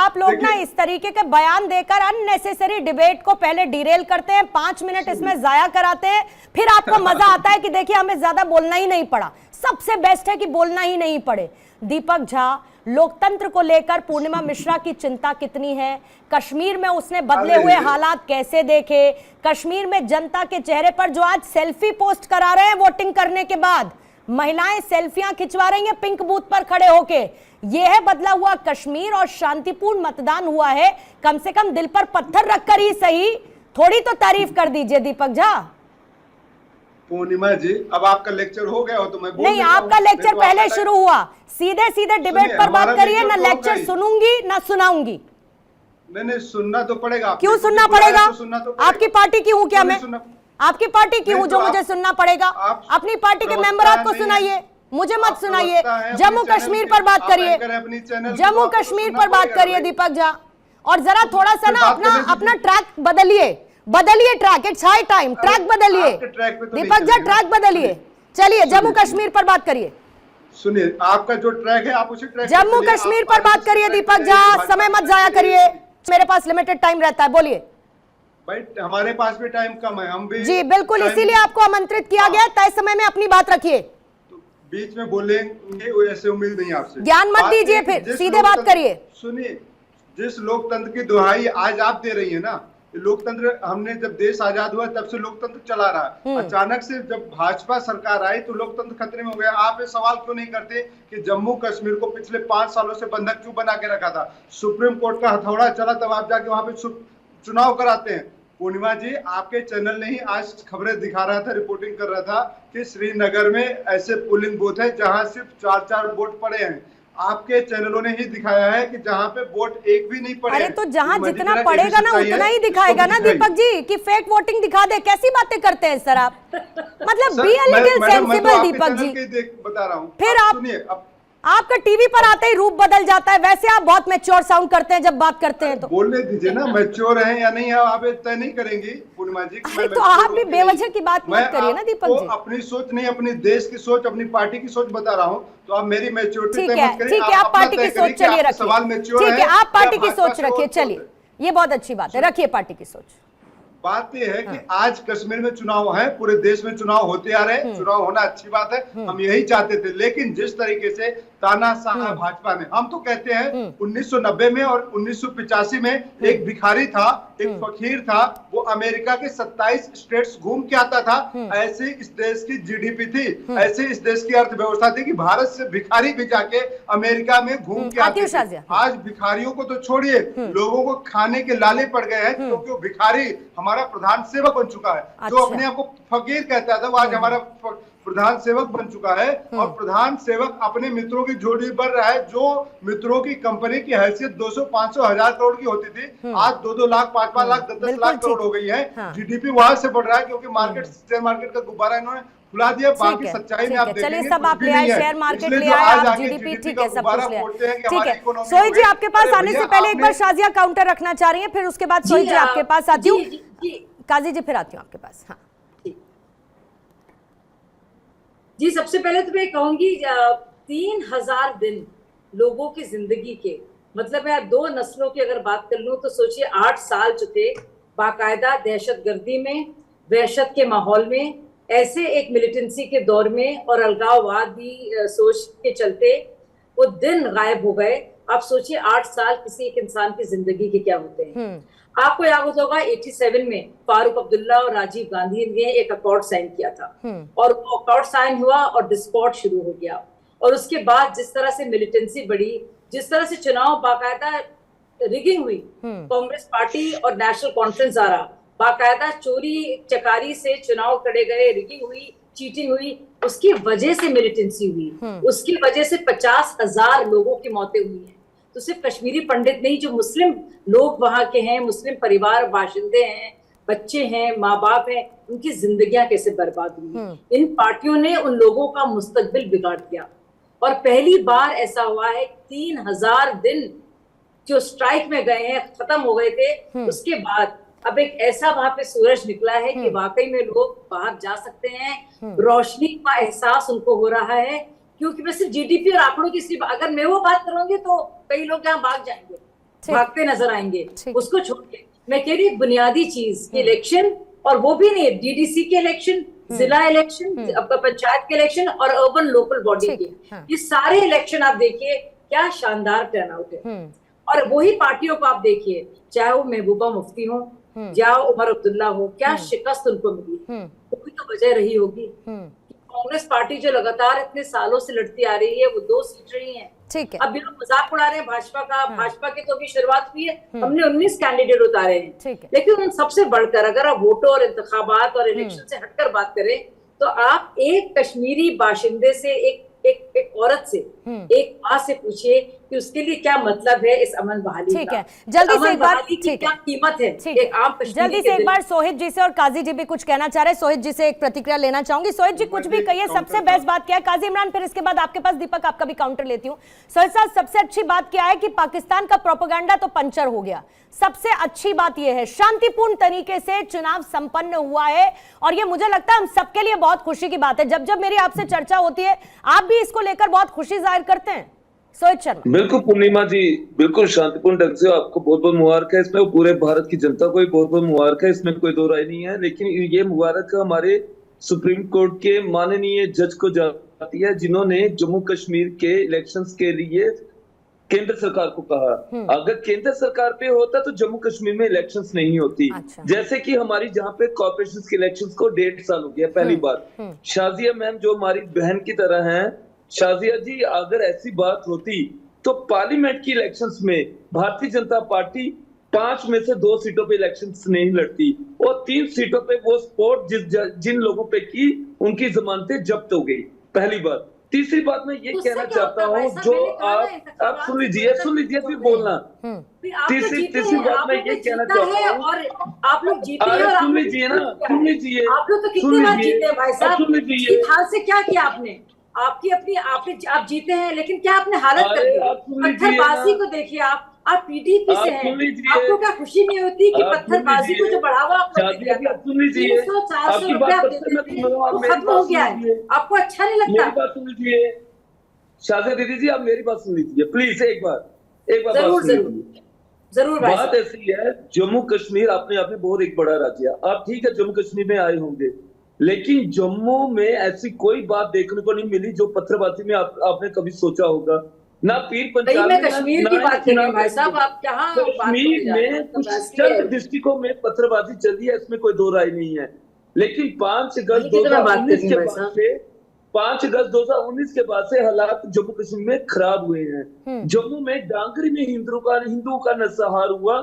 आप लोग ना इस तरीके के बयान देकर अननेसेसरी डिबेट को पहले डिरेल करते हैं, 5 मिनट इसमें जाया कराते हैं, फिर आपको मजा आता है कि देखिए हमें ज्यादा बोलना ही नहीं पड़ा। सबसे बेस्ट है कि बोलना ही नहीं पड़े। दीपक झा, लोकतंत्र को लेकर पूर्णिमा मिश्रा की चिंता कितनी है? कश्मीर में उसने बदले हुए हालात कैसे देखे? कश्मीर में जनता के चेहरे पर जो आज सेल्फी पोस्ट करा रहे हैं वोटिंग करने के बाद, महिलाएं सेल्फियां खिंचवा रही हैं पिंक बूथ पर खड़े होके, यह है बदला हुआ कश्मीर। और शांतिपूर्ण मतदान हुआ है, कम से कम दिल पर पत्थर रखकर ही सही, थोड़ी तो तारीफ कर दीजिए दीपक झा। पूर्णिमा जी, अब आपका लेक्चर हो गया हो तो मैं बोल नहीं, आपका लेक्चर पहले शुरू हुआ। सीधे सीधे डिबेट पर बात करिए, ना लेक्चर सुनूंगी ना सुनाऊंगी। नहीं, सुनना तो पड़ेगा। क्यों सुनना पड़ेगा? आपकी पार्टी की हूं क्या मैं? आपकी पार्टी की हूं जो मुझे सुनना पड़ेगा? अपनी पार्टी के मेंबरात को सुनाइए, मुझे मत सुनाइए। जम्मू कश्मीर पर बात करिए, जम्मू कश्मीर पर बात करिए दीपक झा। और जरा थोड़ा सा ना अपना ट्रैक बदलिए track, it's high time, track बदलिए दीपक झा, ट्रैक बदलिए। चलिए जम्मू कश्मीर पर बात करिए। सुनिए, आपका जो ट्रैक है आप उसी ट्रैक जम्मू कश्मीर पर बात करिए दीपक झा, समय मत जाया करिए, मेरे पास लिमिटेड टाइम रहता है, बोलिए। भाई हमारे पास भी टाइम कम है, हम भी जी बिल्कुल, इसीलिए आपको आमंत्रित किया गया, तय समय में अपनी बात रखिए। तो बीच में बोलेंगे ऐसे उम्मीद नहीं आपसे, ज्ञान मत दीजिए, फिर सीधे बात करिए। सुनिए, जिस लोकतंत्र की दुहाई आज आप दे रही है ना, लोकतंत्र हमने जब देश आजाद हुआ तब से लोकतंत्र चला रहा है। अचानक से जब भाजपा सरकार आई तो लोकतंत्र खतरे में हो गया। आप ये सवाल क्यों नहीं करते कि जम्मू कश्मीर को पिछले 5 सालों से बंधक क्यों बना के रखा था? सुप्रीम कोर्ट का हथौड़ा चला तब आप जाके वहां पे चुनाव कराते हैं। पूर्णिमा जी, आपके चैनल ने ही आज खबरें दिखा रहा था, रिपोर्टिंग कर रहा था कि श्रीनगर में ऐसे पोलिंग बूथ है जहां सिर्फ 4 वोट पड़े हैं। आपके चैनलों ने ही दिखाया है कि जहां पे वोट एक भी नहीं पड़े। अरे तो जहां जितना पड़ेगा ना उतना ही दिखाएगा ना दीपक जी, कि फेक वोटिंग दिखा दे। कैसी बातें करते हैं सर आप? मतलब be a little sensible Deepak ji. बता रहा हूँ, फिर आप सुनिए, आपका टीवी पर आते ही रूप बदल जाता है। वैसे आप बहुत मैच्योर साउंड करते हैं जब बात करते हैं। तो बोलने दीजिए ना, मैच्योर है या नहीं है आप तय नहीं करेंगी पूर्णिमा जी। तो आप भी बेवजह की बात मत करिए ना दीपक जी। अपनी सोच नहीं, अपनी देश की सोच, अपनी पार्टी की सोच बता रहा हूँ, तो आप मेरी मैच्योरिटी ठीक है, आप पार्टी की सोच चलिए रखिए। ठीक है, आप पार्टी की सोच रखिए, चलिए, ये बहुत अच्छी बात है, रखिए पार्टी की सोच। बात यह है कि आज कश्मीर में चुनाव है, पूरे देश में चुनाव होते आ रहे हैं, चुनाव होना अच्छी बात है, हम यही चाहते थे। लेकिन जिस तरीके से तानाशाह भाजपा ने, हम तो कहते हैं 1990 में और 1985 में एक भिखारी था, एक फकीर था, वो अमेरिका के 27 स्टेट्स घूम के आता था। ऐसे इस देश की जीडीपी थी, ऐसे इस देश की अर्थव्यवस्था थी कि भारत से भिखारी भी जाके अमेरिका में घूम के आते थे। आज भिखारियों को तो छोड़िए, लोगों को खाने के लाले पड़ गए हैं, क्योंकि भिखारी हमारा प्रधान सेवक बन चुका है। जो अपने आप को फकीर कहता था वो आज हमारा प्रधान सेवक बन चुका है। और प्रधान सेवक अपने मित्रों की जोड़ी बढ़ रहा है। जो मित्रों की कंपनी की हैसियत 200, 500, 1000 करोड़ की होती थी, आज 2-2 लाख, 5-5 लाख, 10-10 लाख करोड़ हो गई है। जीडीपी वहां से बढ़ रहा है क्योंकि मार्केट, शेयर मार्केट का गुब्बारा इन्होंने फुला दिया। बाकी सच्चाई में आप देखेंगे, चलिए सब आप ले आए, शेयर मार्केट ले आए, आप जीडीपी, ठीक है, सब कुछ ले आए, ठीक है। सोही जी आपके पास आने से पहले एक बार शाजिया काउंटर रखना चाह रही है, फिर उसके बाद सोही जी आपके पास आती हूँ, काजी जी फिर आती हूँ आपके पास। हाँ जी, सबसे पहले तो मैं कहूंगी 3000 दिन लोगों की जिंदगी के, मतलब मैं 2 नस्लों की अगर बात कर लूं तो सोचिए 8 साल जो थे बाकायदा दहशतगर्दी में, वहशत के माहौल में, ऐसे एक मिलिटेंसी के दौर में और अलगाववादी सोच के चलते वो दिन गायब हो गए। आप सोचिए 8 साल किसी एक इंसान की जिंदगी के क्या होते हैं। आपको याद होगा 87 में फारूक अब्दुल्ला और राजीव गांधी ने एक अकॉर्ड साइन किया था और वो अकॉर्ड साइन हुआ और डिस्कॉर्ड शुरू हो गया। और उसके बाद जिस तरह से मिलिटेंसी बढ़ी, जिस तरह से चुनाव बाकायदा रिगिंग हुई, कांग्रेस पार्टी और नेशनल कॉन्फ्रेंस द्वारा बाकायदा चोरी चकारी से चुनाव करे गए, रिगिंग हुई, चीटिंग हुई, उसकी वजह से मिलिटेंसी हुई, उसकी वजह से 50,000 लोगों की मौतें हुई हैं। तो सिर्फ कश्मीरी पंडित नहीं, जो मुस्लिम लोग वहां के हैं, मुस्लिम परिवार बाशिंदे हैं, बच्चे हैं, माँ बाप हैं, उनकी जिंदगियां कैसे बर्बाद हुई। इन पार्टियों ने उन लोगों का मुस्तकबिल बिगाड़ दिया। और पहली बार ऐसा हुआ है 3000 दिन जो स्ट्राइक में गए हैं, खत्म हो गए थे, उसके बाद अब एक ऐसा वहां पे सूरज निकला है कि वाकई में लोग बाहर जा सकते हैं, रोशनी का एहसास उनको हो रहा है। क्योंकि मैं सिर्फ जीडीपी और आंकड़ों की सिर्फ अगर मैं वो बात करूंगी तो कई लोग यहाँ भाग जाएंगे, भागते नजर आएंगे। ठीक। उसको छोड़ के मैं कह रही बुनियादी चीज इलेक्शन, और वो भी नहीं डीडीसी के इलेक्शन, जिला इलेक्शन, आपका पंचायत के इलेक्शन और अर्बन लोकल बॉडी ठीक, के, हाँ। ये सारे इलेक्शन आप देखिए क्या शानदार टर्नआउट है। और वही पार्टियों को आप देखिए, चाहे वो महबूबा मुफ्ती हो या उमर अब्दुल्ला हो, क्या शिकस्त उनको मिली, वो भी तो वजह रही होगी। कांग्रेस पार्टी जो लगातार इतने सालों से लड़ती आ रही है, वो 2 सीट रही है। ठीक है। अब ये लोग मजाक उड़ा रहे हैं भाजपा का, भाजपा की तो अभी शुरुआत हुई है, हमने 19 कैंडिडेट उतारे हैं। ठीक है। लेकिन उन सबसे बढ़कर अगर आप वोटों और इंतखाबात और इलेक्शन से हटकर बात करें, तो आप एक कश्मीरी बाशिंदे से, एक औरत से, एक माँ से पूछिए कि उसके लिए क्या मतलब है इस अमन बहाली का। ठीक है, जल्दी से एक बार, ठीक है, क्या कीमत है एक आम कश्मीरी जल्दी से एक बार सोहित जी से, और काजी जी भी कुछ कहना चाह रहे हैं, सोहित जी से एक प्रतिक्रिया लेना चाहूंगी। सोहित जी कुछ भी कहिए, सबसे बेस्ट बात क्या है? काजी इमरान, फिर इसके बाद आपके पास दीपक, आपका भी काउंटर लेती हूँ। सोहित साहब, सबसे अच्छी बात क्या है कि पाकिस्तान का प्रोपेगेंडा तो पंचर हो गया, सबसे अच्छी बात यह है शांतिपूर्ण तरीके से चुनाव संपन्न हुआ है, और ये मुझे लगता है हम सबके लिए बहुत खुशी की बात है। जब जब मेरी आपसे चर्चा होती है, आप भी इसको लेकर बहुत खुशी जाहिर करते हैं। सोहित शर्मा। बिल्कुल पूर्णिमा जी, बिल्कुल शांतिपूर्ण ढंग से आपको बहुत बहुत मुबारक है इसमें, पूरे भारत की जनता को भी बहुत बहुत मुबारक है, इसमें कोई दो राय नहीं है। लेकिन ये मुबारक हमारे सुप्रीम कोर्ट के माननीय जज को जाती है, जिन्होंने जम्मू कश्मीर के इलेक्शंस के लिए केंद्र सरकार को कहा, अगर केंद्र सरकार पे होता तो जम्मू कश्मीर में इलेक्शंस नहीं होती। अच्छा। जैसे कि हमारी जहाँ पे कॉर्पोरेशन के इलेक्शंस को 1.5 साल हो गया पहली बार। शाजिया मैम जो हमारी बहन की तरह हैं, शाजिया जी, अगर ऐसी बात होती तो पार्लियामेंट की इलेक्शंस में भारतीय जनता पार्टी 5 में से 2 सीटों पे इलेक्शंस नहीं लड़ती, और 3 सीटों पे वो स्पोर्ट जिन लोगों पे की उनकी जमानतें जब्त हो गई, पहली बात। तीसरी बात मैं ये कहना चाहता हूँ, जो आप सुन लीजिए फिर बोलना। तीसरी बात मैं ये कहना चाहता हूँ, और आप लोग जीते हैं, और सुन लीजिए ना, सुन लीजिए, आप लोग तो कितनी बार जीते हैं भाई साहब, सुन लीजिए, इस हाल से क्या किया आपने, आपकी अपनी आप जीते हैं, लेकिन क्या आपने हालत कर दी? पत्थरबाजी को देखिए, आप पीडीपी से हैं, आपको क्या खुशी नहीं होती कि पत्थरबाजी को जो बढ़ावा आपने दिया था 300-400 रुपया आप देते थे, वो खत्म हो गया है, आपको अच्छा नहीं लगता? मेरी बात सुन लीजिए शाजिया दीदी जी, आप मेरी बात सुन लीजिए प्लीज, एक बार जरूर बात ऐसी है, जम्मू कश्मीर अपने आप में बहुत एक बड़ा राज्य है। आप ठीक है जम्मू कश्मीर में आए होंगे, लेकिन जम्मू में ऐसी कोई बात देखने को नहीं मिली जो पत्थरबाजी में आपने कभी सोचा होगा। ना पीर पंचाल में कश्मीर की बात करें भाई साहब, आप कहाँ कश्मीर में कुछ चंद डिस्ट्रिक्टों में पत्थरबाजी चली है, इसमें कोई दो राय नहीं है। लेकिन 5 अगस्त 2019 के बाद से 5 अगस्त 2019 के बाद से हालात जम्मू कश्मीर में खराब हुए हैं। जम्मू में डांगरी में हिंदुओं का नरसंहार हुआ,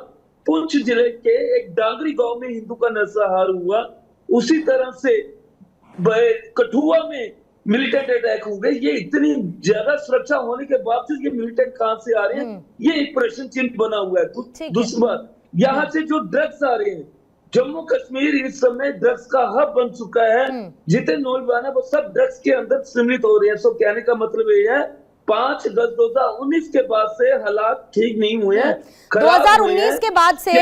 पुंछ जिले के एक डांगरी गांव में हिंदू का नरसंहार हुआ, उसी तरह से कठुआ में मिलिटेंट अटैक हो गए। ये इतनी ज्यादा सुरक्षा होने के बावजूद ये मिलिटेंट कहां से आ रहे हैं, ये एक प्रश्न चिन्ह बना हुआ है। दूसरी बात, यहाँ से जो ड्रग्स आ रहे हैं, जम्मू कश्मीर इस समय ड्रग्स का हब बन चुका है, जितने नौजवान है वो सब ड्रग्स के अंदर सम्मिलित हो रहे हैं। सो कहने का मतलब ये है 5 अगस्त 2019 के बाद से हालात ठीक नहीं हुए हैं। 2019 के बाद से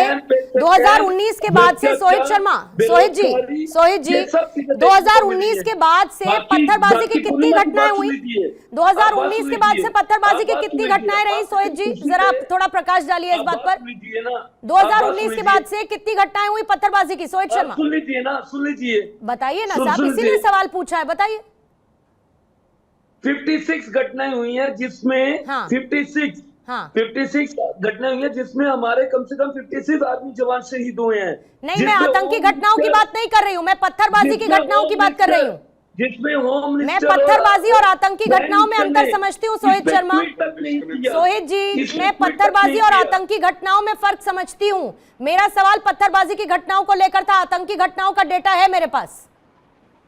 2019 के बाद से सोहित जी 2019 के बाद से पत्थरबाजी की कितनी घटनाएं हुई? 2019 के बाद से पत्थरबाजी की कितनी घटनाएं रही सोहित जी? जरा थोड़ा प्रकाश डालिए इस बात पर। 2019 के बाद से कितनी घटनाएं हुई पत्थरबाजी की? सोहित शर्मा सुन लीजिए बताइए ना साहब, इसीलिए सवाल पूछा है, बताइए। 56 घटनाएं हुई हैं जिसमें 56 घटनाएं हुई हैं जिसमें हमारे कम से कम 56 आदमी जवान शहीद हुए हैं। नहीं, मैं आतंकी घटनाओं की बात नहीं कर रही हूँ, मैं पत्थरबाजी की घटनाओं की बात कर रही हूँ। जिसमें होम मैं पत्थरबाजी और आतंकी घटनाओं में अंतर समझती हूँ सोहित शर्मा। सोहित जी, मैं पत्थरबाजी और आतंकी घटनाओं में फर्क समझती हूँ। मेरा सवाल पत्थरबाजी की घटनाओं को लेकर था, आतंकी घटनाओं का डेटा है मेरे पास।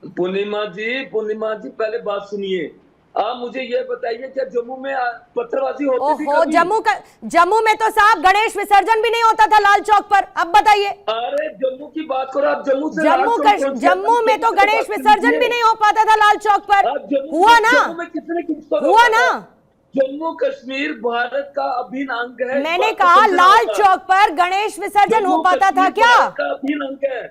पूर्णिमा जी पहले बात सुनिए, आप मुझे ये बताइए क्या जम्मू में पत्थरबाजी होती थी? जम्मू में तो साहब गणेश विसर्जन भी नहीं होता था लाल चौक पर। अब बताइए। अरे जम्मू की बात करो आप, जम्मू में तो गणेश विसर्जन भी नहीं हो पाता था लाल चौक पर। हुआ ना? हुआ ना? जम्मू कश्मीर भारत का अभिन्न अंग है। मैंने कहा लाल चौक पर गणेश विसर्जन हो पाता था क्या? अभिन्न अंग है।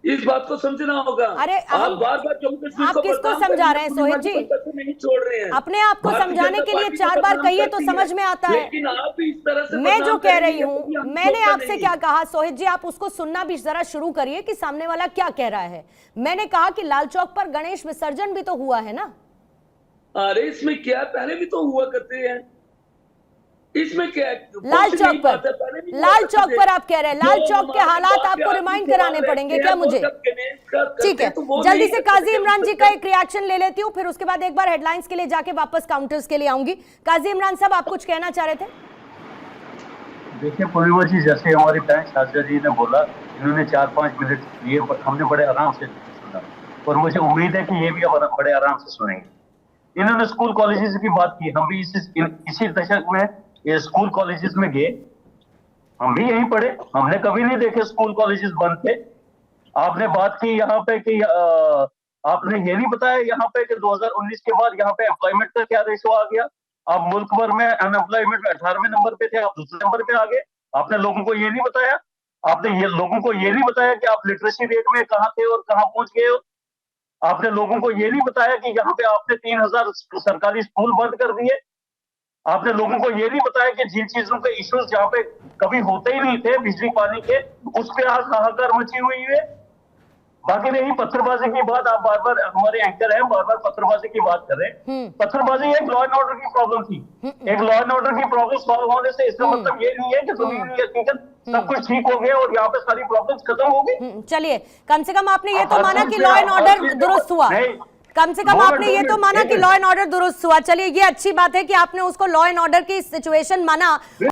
इस बात को समझना होगा। अरे आप बार बार जम्मू कश्मीर आप को किसको बदनाम समझा करने रहे हैं की सोहित जी? नहीं छोड़ रहे हैं। अपने आप को भारतीय समझाने जनता के लिए पार्टी को 4 बार बदनाम कहिए तो करती समझ है, में आता है। लेकिन आप इस तरह से मैं जो बदनाम कह रही करेंगे, हूँ, कभी हम मैंने सोचते आपसे नहीं। क्या कहा सोहित जी, आप उसको सुनना भी जरा शुरू करिए कि सामने वाला क्या कह रहा है। मैंने कहा कि लाल चौक पर गणेश विसर्जन भी तो हुआ है ना। अरे इसमें क्या, पहले भी तो हुआ करते हैं, इसमें क्या है? लाल कुछ चौक नहीं बात है, पर, पहले भी हुआ लाल करते चौक थे। पर आप कह रहे हैं, लाल जो चौक के हमारे हालात बाप आपको दादा रिमाइंड सवाल कराने रखते पड़ेंगे हैं, क्या वो मुझे? जब गणेश का करते ठीक है, हैं, तो वो जल्दी नहीं से करते काजी थे, इमरान जी हम का करते एक रिएक्शन ले लेती हूँ, फिर उसके बाद एक बार हेडलाइंस के लिए जाके वापस काउंटर्स के लिए आऊंगी। काजी इमरान साहब, आप कुछ कहना चाह रहे थे? देखिए पूर्णिमा जी, जैसे हमारी बहन शाजिया जी ने बोला, इन्होंने 4-5 मिनट लिए और हमने बड़े आराम से सुना, और मुझे उम्मीद है कि ये भी अब बड़े आराम से सुनेंगे। इन्होंने स्कूल कॉलेजेस की बात की, हम भी इसी दशक में ये स्कूल कॉलेजेस में गए, हम भी यहीं पढ़े, हमने कभी नहीं देखे स्कूल कॉलेजेस बंद थे। आपने बात की यहाँ पे कि आपने ये नहीं बताया यहाँ पे कि 2019 के बाद यहाँ पे एम्प्लॉयमेंट का क्या रेशो आ गया। आप मुल्क भर में अनएम्प्लॉयमेंट में 18वें नंबर पे थे, आप दूसरे नंबर पे आ गए। आपने लोगों को ये नहीं बताया, आपने ये लोगों को ये नहीं बताया कि आप लिटरेसी रेट में कहाँ थे और कहाँ पहुंच गए हो। आपने लोगों को ये नहीं बताया कि यहाँ पे आपने 3000 सरकारी स्कूल बंद कर दिए। आपने लोगों को ये नहीं बताया कि जिन चीजों के इश्यूज जहाँ पे कभी होते ही नहीं थे, बिजली पानी के, उस पे आज हाहाकार मची हुई है। बाकी रही पत्थरबाजी की बात, आप बार बार, हमारे एंकर हैं, बार बार पत्थरबाजी की बात कर रहे हैं। पत्थरबाजी एक लॉ एंड ऑर्डर की प्रॉब्लम थी, एक लॉ एंड ऑर्डर की प्रॉब्लम सॉल्व होने से इसका मतलब ये नहीं है कि दुनिया हकीकत सब कुछ ठीक हो गया और यहाँ पे सारी प्रॉब्लम्स खत्म हो गई। चलिए, कम से कम आपने ये तो माना कि लॉ एंड ऑर्डर दुरुस्त हुआ। कम से कम आपने ये तो माना कि लॉ एंड ऑर्डर दुरुस्त हुआ। चलिए, ये अच्छी बात है कि आपने उसको लॉ एंड ऑर्डर की सिचुएशन माना।